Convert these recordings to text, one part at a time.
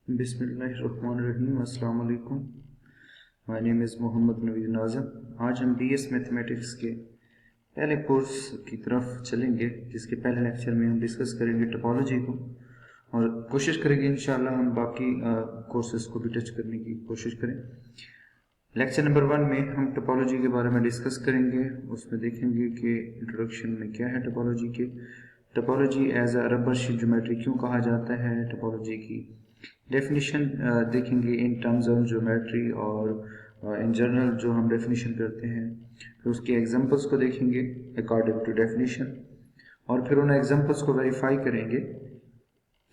बिस्मिल्लाहिर्रहमानिर्रहीम। अस्सलाम वालेकुम। My name is Mohammad Naveed Nazim. आज हम बीएस मैथमेटिक्स के पहले कोर्स की तरफ चलेंगे, जिसके पहले लेक्चर में हम डिस्कस करेंगे टोपोलॉजी को और कोशिश करेंगे इंशाल्लाह हम बाकी कोर्सेज को भी टच करने की कोशिश करें। लेक्चर नंबर 1 में हम टोपोलॉजी के बारे में डिस्कस करेंगे। उसमें देखेंगे कि इंट्रोडक्शन में क्या है टोपोलॉजी के, topology as a rubber sheet geometry क्यों कहा जाता है, टोपोलॉजी की डेफिनेशन देखेंगे इन टर्म्स ऑफ ज्योमेट्री और इन जनरल जो हम डेफिनेशन करते हैं, फिर उसके एग्जांपल्स को देखेंगे अकॉर्डिंग टू डेफिनेशन और फिर उन एग्जांपल्स को वेरीफाई करेंगे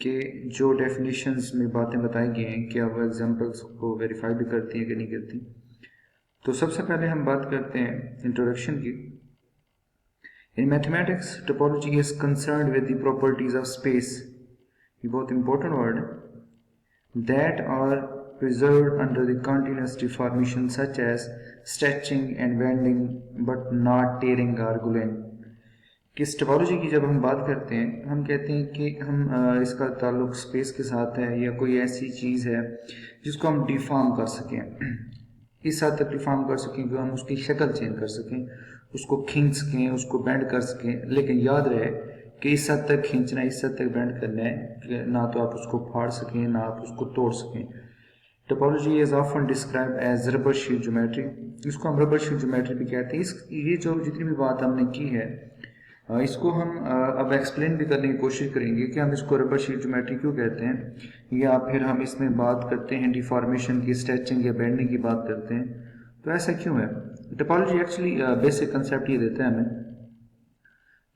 कि जो डेफिनेशंस में बातें बताई गई हैं क्या वो एग्जांपल्स को वेरीफाई भी करती हैं कि नहीं करती। तो सबसे पहले हम बात करते हैं इंट्रोडक्शन की। In mathematics topology is concerned with the properties of space, ये बहुत इंपॉर्टेंट वर्ड है, that are preserved under the continuous deformation such as stretching and bending but not tearing or gluing। किस टोपोलॉजी की जब हम बात करते हैं हम कहते हैं कि हम इसका ताल्लुक स्पेस के साथ है या कोई ऐसी चीज़ है जिसको हम डिफॉर्म कर सकें, इस हद तक डिफॉर्म कर सकें कि हम उसकी शक्ल चेंज कर सकें, उसको खींच सकें, उसको बेंड कर सकें, लेकिन याद रहे कि इस हद तक खींचना है, इस हद तक बेंड करना है कि ना तो आप उसको फाड़ सकें ना आप उसको तोड़ सकें। Topology is often describe as rubber sheet geometry, इसको हम रबर शीट ज्योमेट्री भी कहते हैं। ये जो जितनी भी बात हमने की है इसको हम अब एक्सप्लेन भी करने की कोशिश करेंगे कि हम इसको रबर शीट ज्योमेट्री क्यों कहते हैं, या फिर हम इसमें बात करते हैं डिफॉर्मेशन की, स्ट्रेचिंग या बेंडिंग की बात करते हैं, तो ऐसा क्यों है। टोपोलॉजी एक्चुअली बेसिक कंसेप्ट ये देता है हमें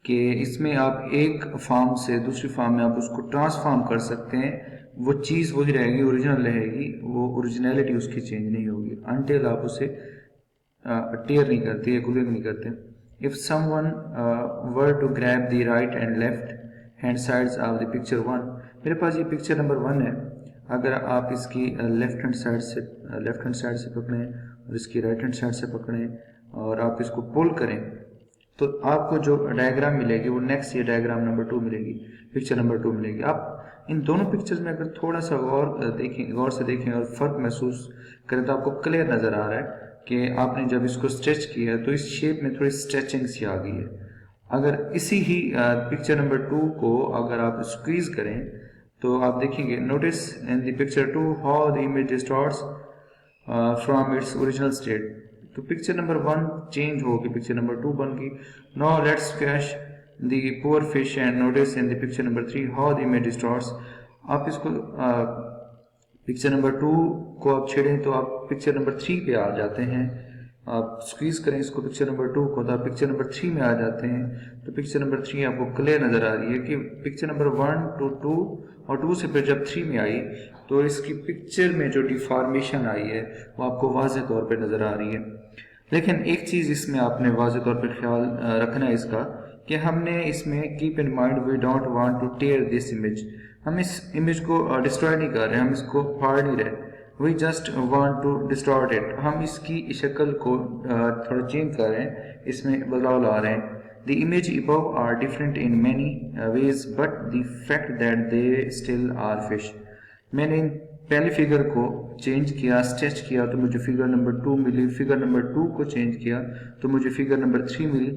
कि इसमें आप एक फॉर्म से दूसरी फॉर्म में आप उसको ट्रांसफॉर्म कर सकते हैं, वो चीज़ वही रहेगी, ओरिजिनल रहेगी, वो ओरिजिनलिटी उसकी चेंज नहीं होगी अनटिल आप उसे टेयर नहीं करते या ग्लूइंग नहीं करते। If someone were to grab the right and left hand sides of the picture 1, मेरे पास ये पिक्चर नंबर 1 है, अगर आप इसकी लेफ्ट हैंड साइड से पकड़ें और इसकी राइट हैंड साइड से पकड़ें और आप इसको पुल करें तो आपको जो डायग्राम मिलेगी वो नेक्स्ट ये डायग्राम नंबर 2 मिलेगी, पिक्चर नंबर 2 मिलेगी। आप इन दोनों पिक्चर्स में अगर थोड़ा सा गौर से देखें और फर्क महसूस करें तो आपको क्लियर नज़र आ रहा है कि आपने जब इसको स्ट्रेच किया तो इस शेप में थोड़ी स्ट्रेचिंग सी आ गई है। अगर इसी ही पिक्चर नंबर 2 को अगर आप स्क्वीज करें तो आप देखेंगे, notice in the picture 2 how the image distorts from its original state. तो पिक्चर नंबर 1 चेंज होगी, पिक्चर नंबर 2 बन गई। Now let's catch the poor fish and notice in the picture number 3 how the image distorts. आप इसको picture number 2 को आप छेड़ें तो आप पिक्चर नंबर 3 पे आ जाते हैं, आप स्क्वीज करें इसको पिक्चर नंबर 2 को तो आप पिक्चर नंबर 3 में आ जाते हैं। तो पिक्चर नंबर 3 आपको क्लियर नजर आ रही है कि पिक्चर नंबर 1 to 2 और 2 से फिर जब 3 में आई तो इसकी पिक्चर में जो डिफॉर्मेशन आई है वो आपको वाज़ेह तौर पे नज़र आ रही है। लेकिन एक चीज़ इसमें आपने वाज़ेह तौर पे ख्याल रखना है इसका कि हमने इसमें keep in mind we don't want to tear this image, हम इस इमेज को डिस्ट्रॉय नहीं कर रहे, हम इसको फाड़ नहीं रहे, we just want to distort it, हम इसकी शक्ल को थोड़ा चेंज कर रहे हैं, इसमें बदलाव ला रहे हैं। The image above are different in many ways, but the fact that they still are fish। मैंने पहली फिगर को चेंज किया, स्ट्रेच किया तो मुझे फिगर नंबर 2 मिली, फिगर नंबर 2 को चेंज किया तो मुझे फिगर नंबर 3 मिली।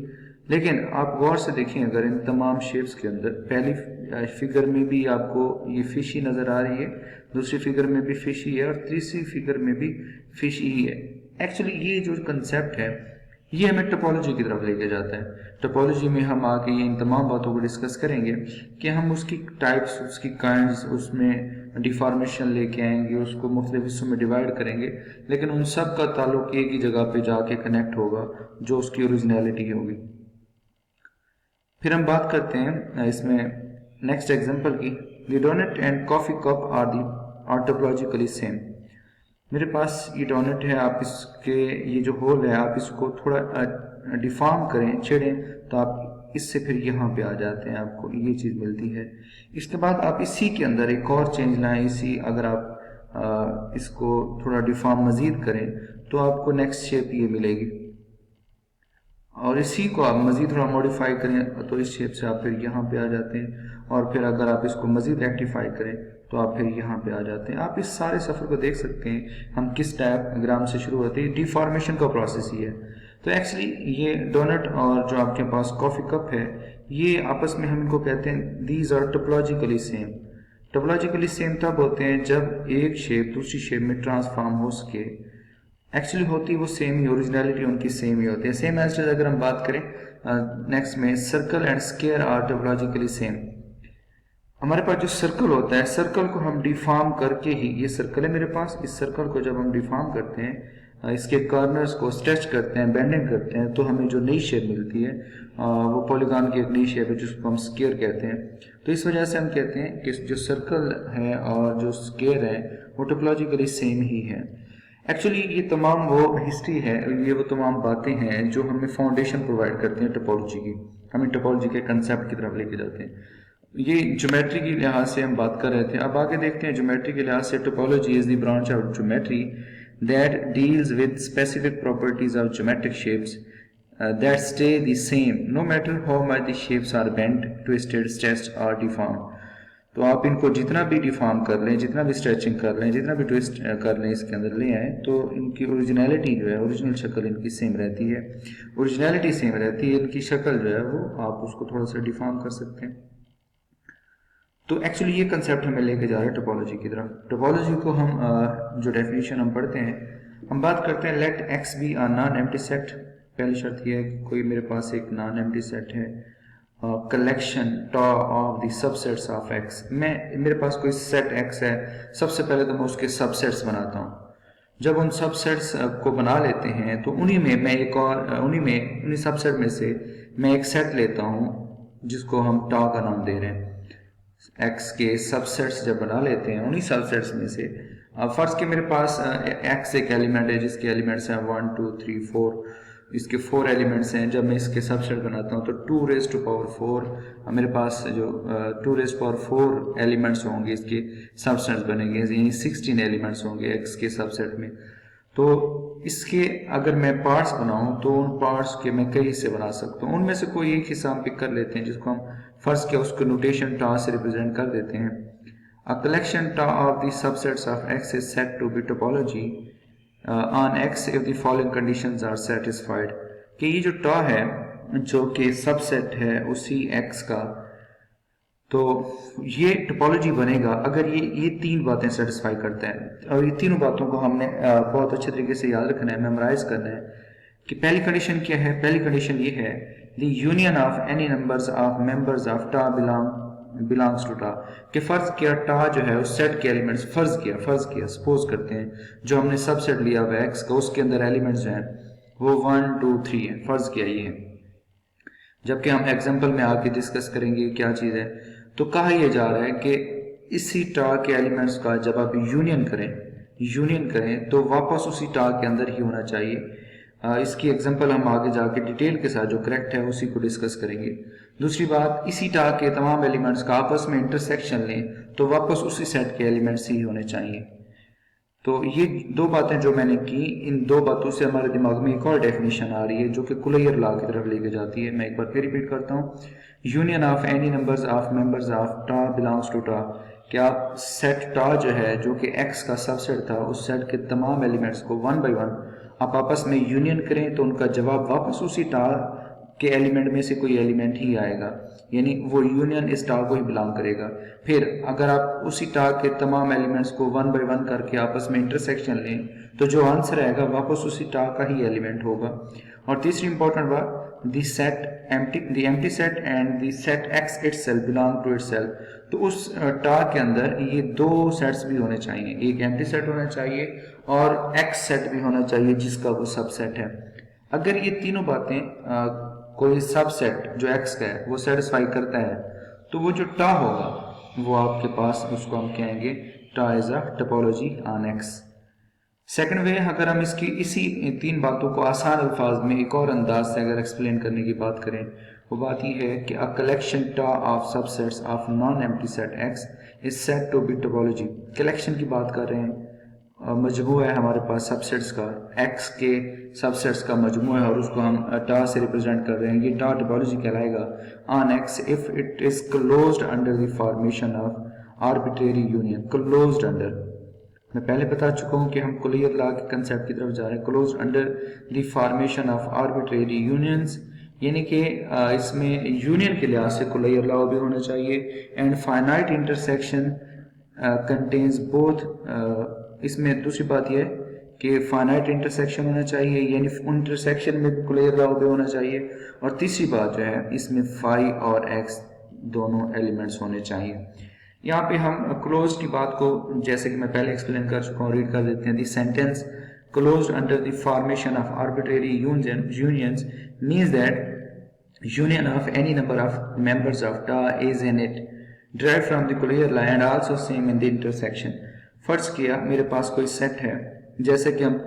लेकिन आप गौर से देखें अगर इन तमाम शेप्स के अंदर पहली फिगर में भी आपको ये फिश ही नज़र आ रही है, दूसरी फिगर में भी फिश ही है और तीसरी फिगर में भी फिश ही है। एक्चुअली ये जो कंसेप्ट है ये हमें टोपोलॉजी की तरफ लेके जाता है। टोपोलॉजी में हम आके ये इन तमाम बातों को डिस्कस करेंगे कि हम उसकी टाइप्स, उसकी काइंड्स, उसमें डिफॉर्मेशन लेके आएंगे, उसको मुख्तलिफ हिस्सों में डिवाइड करेंगे, लेकिन उन सब का ताल्लुक एक ही जगह पे जाके कनेक्ट होगा जो उसकी ओरिजिनलिटी होगी। फिर हम बात करते हैं इसमें नेक्स्ट एग्जांपल की। The doughnut and coffee cup are topologically same. मेरे पास ये डोनट है, आप इसके ये जो होल है आप इसको थोड़ा डिफॉर्म करें, छेड़ें तो आप इससे फिर यहाँ पे आ जाते हैं, आपको ये चीज़ मिलती है। इसके बाद आप इसी के अंदर एक और चेंज लाएं, इसी अगर आप इसको थोड़ा डिफॉर्म मजीद करें तो आपको नेक्स्ट शेप ये मिलेगी। اور اسی کو آپ مزید تھوڑا موڈیفائی کریں تو اس شیپ سے آپ پھر یہاں پہ آ جاتے ہیں، اور پھر اگر آپ اس کو مزید ریکٹیفائی کریں تو آپ پھر یہاں پہ آ جاتے ہیں۔ آپ اس سارے سفر کو دیکھ سکتے ہیں ہم کس ڈائیگرام سے شروع ہوتے ہیں۔ ڈیفارمیشن کا پروسیس ہی ہے۔ تو ایکچولی یہ ڈونٹ اور جو آپ کے پاس کافی کپ ہے، یہ آپس میں ہم ان کو کہتے ہیں these are topologically same. ٹوپولوجیکلی same تب ہوتے ہیں جب ایک شیپ دوسری شیپ میں ٹرانسفارم ہو سکے۔ ایکچولی ہوتی وہ سیم ہی، اوریجنلٹی ان کی سیم ہی ہوتی ہے۔ سیم ایز اگر ہم بات کریں نیکسٹ میں، circle and square are topologically same. ہمارے پاس جو سرکل ہوتا ہے، سرکل کو ہم ڈیفارم کر کے ہی، یہ سرکل ہے میرے پاس، اس سرکل کو جب ہم ڈیفارم کرتے ہیں، اس کے کارنرز کو اسٹریچ کرتے ہیں، بینڈنگ کرتے ہیں، تو ہمیں جو نئی شیپ ملتی ہے وہ پولیگان کی ایک نئی شیپ ہے جس کو ہم اسکیئر کہتے ہیں۔ تو اس وجہ سے ہم کہتے ہیں کہ جو سرکل ہے اور جو اسکیئر ہے وہ ٹوپولوجیکلی سیم ہی ہے۔ ایکچولی یہ تمام وہ ہسٹری ہے، یہ وہ تمام باتیں ہیں جو ہمیں فاؤنڈیشن پرووائڈ کرتی ہیں ٹوپولوجی کی، ہمیں ٹوپولوجی کے کنسیپٹ کی طرف لے کے جاتے ہیں۔ یہ جیومیٹری کی لحاظ سے ہم بات کر رہے تھے، اب آگے دیکھتے ہیں جیومیٹری کے لحاظ سے topology is the branch of geometry that deals with specific properties of geometric shapes that stay the same no matter how much the shapes are bent, twisted, stretched or deformed۔ تو آپ ان کو جتنا بھی ڈیفارم کر لیں، جتنا بھی اسٹریچنگ کر لیں، جتنا بھی ٹویسٹ کر لیں اس کے اندر لے آئیں، تو ان کی اوریجنلٹی جو ہے، اوریجنل شکل ان کی سیم رہتی ہے، اوریجنلٹی سیم رہتی ہے، ان کی شکل جو ہے وہ آپ اس کو تھوڑا سا ڈیفارم کر سکتے ہیں۔ تو ایکچولی یہ کنسیپٹ ہمیں لے کے جا رہا ہے ٹوپولوجی کی طرف۔ ٹوپولوجی کو ہم جو ڈیفینیشن ہم پڑھتے ہیں، ہم بات کرتے ہیں let X be a non empty set. پہلی شرط یہ ہے کہ کوئی میرے پاس ایک نان ایمٹی سیٹ ہے، collection tau of the subsets of X. میرے پاس کوئی سیٹ ایکس ہے، سب سے پہلے تو میں اس کے سب سیٹس بناتا ہوں۔ جب ان سب سیٹس کو بنا لیتے ہیں تو انہی سب سیٹ میں سے میں ایک سیٹ لیتا ہوں جس کو ہم ٹا کا نام دے رہے ہیں۔ ایکس کے سب سیٹس جب بنا لیتے ہیں، انہی سب سیٹس میں سے فرض کہ میرے پاس ایکس ایک ایلیمنٹ ہے جس کے ایلیمنٹس ہیں 1 2 3 4، اس کے 4 ایلیمنٹس ہیں۔ جب میں اس کے سب سیٹ بناتا ہوں تو 2 ریز ٹو پاور 4 میرے پاس جو 2 ریز پاور 4 ایلیمنٹس ہوں گے، اس کے سب سیٹس بنیں گے، یعنی 16 ایلیمنٹس ہوں گے ایکس کے سب سیٹ میں۔ تو اس کے اگر میں پارٹس بناؤں تو ان پارٹس کے میں کئی حصے بنا سکتا ہوں، ان میں سے کوئی ایک حصہ ہم پک کر لیتے ہیں جس کو ہم فرض کیا اس کو نوٹیشن ٹا سے ریپرزینٹ کر دیتے ہیں۔ A collection tau of the subsets of X is said to be topology on X if the following conditions are satisfied۔ کہ یہ جو ٹا ہے جو کہ سب سیٹ ہے اسی X کا، تو یہ ٹوپولوجی بنے گا اگر یہ 3 باتیں سیٹسفائی کرتا ہے۔ اور یہ تینوں باتوں کو ہم نے بہت اچھے طریقے سے یاد رکھنا ہے، میمورائز کرنا ہے۔ کہ پہلی کنڈیشن کیا ہے؟ پہلی کنڈیشن یہ ہے the union of any numbers of members of tau belongs to tau, کہ فرض کیا ٹا جو ہے اس سیٹ کے ایلیمنٹس، فرض کیا سپوز کرتے ہیں جو ہم نے سب سیٹ لیا ہوا ہے ایکس کا، اس کے اندر ایلیمنٹس جو ہیں وہ 1 2 3 ہیں، فرض کیا یہ ہے۔ جبکہ ہم ایگزامپل میں آ کے ڈسکس کریں گے کیا چیز ہے۔ تو کہا یہ جا رہا ہے کہ اسی ٹا کے ایلیمنٹس کا جب آپ یونین کریں تو واپس اسی ٹا کے اندر ہی ہونا چاہیے۔ اس کی ایگزامپل ہم آگے جا کے ڈیٹیل کے ساتھ جو کریکٹ ہے اسی کو ڈسکس کریں گے۔ دوسری بات، اسی ٹا کے تمام ایلیمنٹس کا آپس میں انٹرسیکشن لیں تو واپس اسی سیٹ کے ایلیمنٹس ہی ہونے چاہیے۔ تو یہ 2 باتیں جو میں نے کی، ان 2 باتوں سے ہمارے دماغ میں ایک اور ڈیفینیشن آ رہی ہے جو کہ کلیر لا کی طرف لے کے جاتی ہے۔ میں ایک بار پھر ریپیٹ کرتا ہوں، union of any numbers of members of tau belongs to tau, کہ آپ سیٹ ٹا جو ہے جو کہ ایکس کا سب سیٹ تھا، اس سیٹ کے تمام ایلیمنٹس کو 1 بائی 1 آپ آپس میں یونین کریں تو ان کا جواب واپس اسی ٹا کے ایلیمنٹ میں سے کوئی ایلیمنٹ ہی آئے گا، یعنی وہ یونین اس ٹا کو ہی بلانگ کرے گا۔ پھر اگر آپ اسی ٹا کے تمام ایلیمنٹس کو 1 بائی 1 کر کے آپس میں انٹرسیکشن لیں تو جو آنسر آئے گا واپس اسی ٹا کا ہی ایلیمنٹ ہوگا۔ اور تیسری امپورٹنٹ بات، the empty set and the set X itself belong to itself. تو اس ٹا کے اندر یہ 2 سیٹس بھی ہونے چاہیے، ایک ایمٹی سیٹ ہونا چاہیے اور ایکس سیٹ بھی ہونا چاہیے جس کا وہ سب سیٹ ہے۔ اگر یہ تینوں باتیں کوئی سب سیٹ جو ایکس کا ہے وہ سیٹسفائی کرتا ہے تو وہ جو ٹا ہوگا وہ آپ کے پاس اس کو ہم کہیں گے ٹا از اے ٹوپولوجی آن ایکس۔ سیکنڈ وے، اگر ہم اس کی اسی 3 باتوں کو آسان الفاظ میں ایک اور انداز سے اگر ایکسپلین کرنے کی بات کریں، وہ بات یہ ہے کہ a collection tau of subsets of non empty set X is said to be topology۔ Collection کی بات کر رہے ہیں मजमूआ है हमारे पास सबसेट्स का, x के सबसेट्स का मजमूआ है और उसको हम टा से रिप्रेजेंट कर रहे हैं, ये टा टोपोलॉजी कहलाएगा on x if it is closed under the formation of arbitrary union. Closed under, मैं पहले बता चुका हूं कि हम कुलियर लॉ के कंसेप्ट की तरफ जा रहे हैं। Closed under the formation of arbitrary unions, यानी कि इसमें यूनियन के लिहाज से कुलियर लॉ भी होना चाहिए। And finite intersection contains both, इसमें दूसरी बात यह है कि फाइनाइट इंटरसेक्शन होना चाहिए, यानी इंटरसेक्शन में भी कुलियर लॉ भी होना चाहिए। और तीसरी बात जो है इसमें फाई और एक्स दोनों एलिमेंट्स होने चाहिए। यहाँ पे हम क्लोज की बात को, जैसे कि मैं पहले एक्सप्लेन कर चुका हूँ, रीड कर देते हैं। The sentence closed under the formation of arbitrary unions means that union of any number of members of tau is in it derived from the Collier law and also same in the intersection। फर्ज किया मेरे पास कोई set है, जैसे कि हम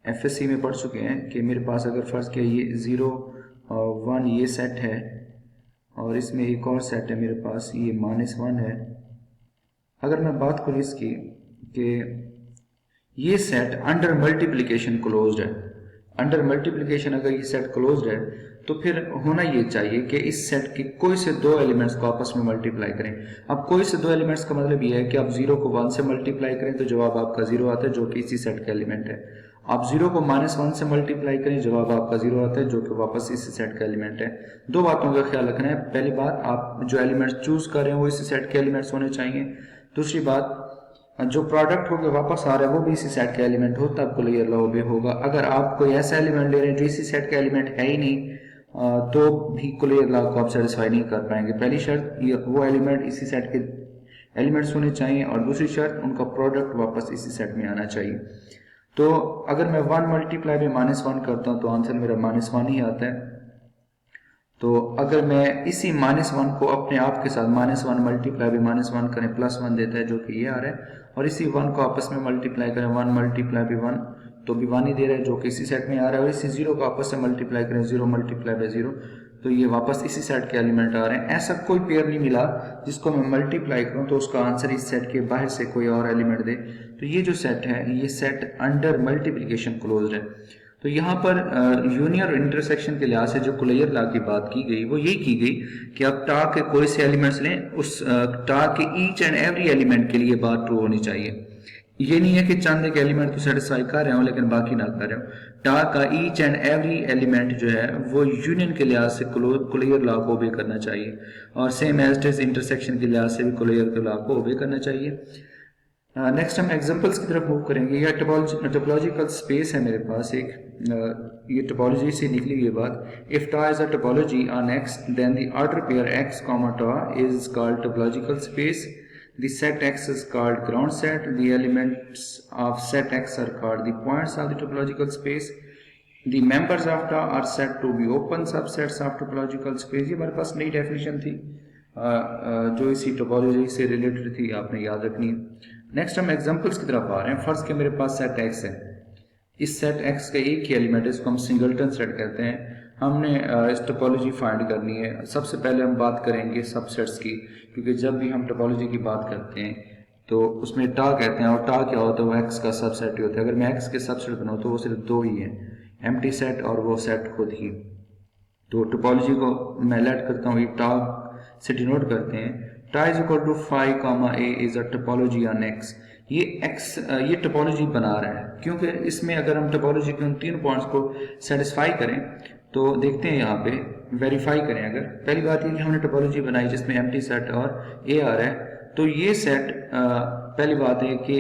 FSc में पढ़ चुके हैं कि मेरे पास अगर फर्ज किया ये 0 और 1 ये सेट है और इसमें एक और सेट है मेरे पास ये -1 है। अगर मैं बात करूँ इसकी कि ये सेट अंडर मल्टीप्लिकेशन क्लोज्ड है, अंडर मल्टीप्लिकेशन अगर ये सेट क्लोज्ड है तो फिर होना ये चाहिए कि इस सेट के कोई से दो एलिमेंट्स को आपस में मल्टीप्लाई करें। अब कोई से दो एलिमेंट्स का मतलब ये है कि आप 0 को 1 से मल्टीप्लाई करें तो जवाब आपका 0 आता है जो कि इसी सेट का एलिमेंट है। आप 0 को -1 से मल्टीप्लाई करें, जवाब आपका 0 आता है जो कि वापस इसी सेट का एलिमेंट है। दो बातों का ख्याल रखना है, पहली बात आप जो एलिमेंट्स चूज कर रहे हैं वो इसी सेट के एलिमेंट्स होने चाहिए। दूसरी बात, जो प्रोडक्ट होकर वापस आ रहा है वो भी इसी सेट का एलिमेंट हो, तब कुलियर लॉ भी होगा। अगर आप कोई ऐसा एलिमेंट ले रहे हैं जो इसी सेट का एलिमेंट है ही नहीं तो भी कुलियर लॉ को आप सेटिस्फाई नहीं कर पाएंगे। पहली शर्त वो एलिमेंट इसी सेट के एलिमेंट्स होने चाहिए और दूसरी शर्त उनका प्रोडक्ट वापस इसी सेट में आना चाहिए। तो अगर मैं 1 मल्टीप्लाई में -1 करता हूं तो आंसर मेरा -1 ही आता है। तो अगर मैं इसी -1 को अपने आप के साथ -1 मल्टीप्लाई भी -1 करें +1 देता है जो कि ये आ रहा है, और इसी 1 को आपस में मल्टीप्लाई करें 1 मल्टीप्लाई भी 1 तो भी 1 ही दे रहा है जो कि इसी सेट में आ रहा है, और इसी 0 को आपस में मल्टीप्लाई करें 0 मल्टीप्लाई बाय 0 तो ये वापस इसी सेट के एलिमेंट आ रहे हैं। ऐसा कोई पेयर नहीं मिला जिसको मैं मल्टीप्लाई करूं तो उसका आंसर इस सेट के बाहर से कोई और एलिमेंट दे। तो ये जो सेट है ये सेट अंडर मल्टीप्लिकेशन क्लोज्ड है। तो यहाँ पर यूनियन और इंटरसेक्शन के लिहाज से जो कुलियर लॉ की बात की गई वो यही की गई कि आप टा के कोई से एलिमेंट्स लें, उस टा के ईच एंड एवरी एलिमेंट के लिए बात ट्रू होनी चाहिए। ये नहीं है कि चंद एक एलिमेंट तो सेटिस्फाई कर रहे हो लेकिन बाकी ना कर रहे हो। टा का ईच एंड एवरी एलिमेंट जो है वो यूनियन के लिहाज से कुलियर लॉ को ओबे करना चाहिए, और same as it is intersection के लिहाज से भी कुलियर लॉ को ओबे करना चाहिए। नेक्स्ट हम एग्जांपल्स की तरफ मूव करेंगे। यह टोपोलॉजिकल स्पेस है मेरे पास एक, ये टोपोलॉजी से निकली हुई बात। If tau is a topology on X then the order pair X comma tau is called topological space. The set X is called ground set. The elements of set X are called the points of the topological space. The members of TA are said to be open subsets of topological space. ये हमारे पास नई definition थी जो इसी topology से related थी, आपने याद रखनी। नेक्स्ट हम एग्जांपल्स की तरफ आ रहे हैं। फर्स्ट के मेरे पास सेट X है, इस सेट X का एक ही एलिमेंट है, इसको हम सिंगलटन सेट कहते हैं। हमने इस टोपोलॉजी फाइंड करनी है। सबसे पहले हम बात करेंगे सबसेट्स की, क्योंकि जब भी हम टोपोलॉजी की बात करते हैं तो उसमें टा कहते हैं, और टा क्या होता है वो एक्स का सबसेट ही होता है। अगर मैं एक्स के सबसेट बनाऊँ तो वो सिर्फ दो ही है, एम्प्टी सेट और वो सेट खुद ही। तो टोपोलॉजी को मैं लेट करता हूँ, ये टा से डिनोट करते हैं। Tau is equal to phi comma A is a topology on X. ये एक्स ये टोपोलॉजी बना रहा है, क्योंकि इसमें अगर हम टोपोलॉजी के उन 3 पॉइंट्स को सेटिस्फाई करें तो देखते हैं यहाँ पे वेरीफाई करें। अगर पहली बात ये कि हमने टोपोलॉजी बनाई जिसमें एम्प्टी सेट और ए आ रहा है, तो ये सेट पहली बात है कि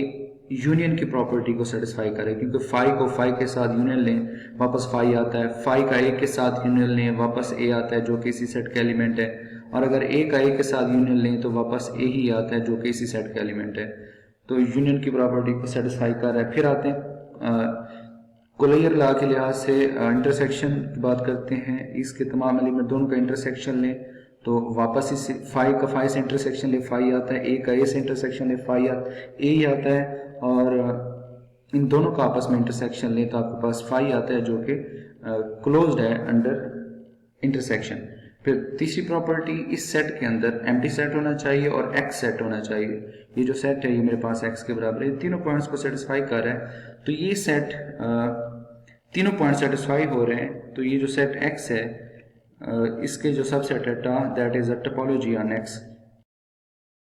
यूनियन की प्रॉपर्टी को सेटिस्फाई करे, क्योंकि फाई को फाई के साथ यूनियन लें वापस फाई आता है, फाई का ए के साथ यूनियन लें वापस ए आता है जो कि इसी सेट का एलिमेंट है, और अगर ए का ए के साथ यूनियन लें तो वापस ए ही आता है जो कि इसी सेट का एलिमेंट है। तो यूनियन की प्रॉपर्टी को सेटिस्फाई कर रहा है। फिर आते हैं कुलियर लॉ के लिहाज से इंटरसेक्शन की बात करते हैं। इसके तमाम एलिमेंट दोनों का इंटरसेक्शन लें तो वापस इस फाई का फाई से इंटरसेक्शन ले फाई आता है, ए का ए से इंटरसेक्शन ले फाई ए ही आता है, और इन दोनों का आपस में इंटरसेक्शन ले तो आपके पास फाई आता है जो कि क्लोज्ड है अंडर इंटरसेक्शन। फिर तीसरी प्रॉपर्टी, इस सेट के अंदर एम्प्टी सेट होना चाहिए और एक्स सेट होना चाहिए। ये जो सेट है ये मेरे पास एक्स के बराबर है, तीनों पॉइंट्स को सेटिस्फाई कर रहा है। तो ये सेट तीनों पॉइंट सेटिस्फाई हो रहे हैं। तो ये जो सेट एक्स है इसके जो सबसेट है टा that is a topology on x,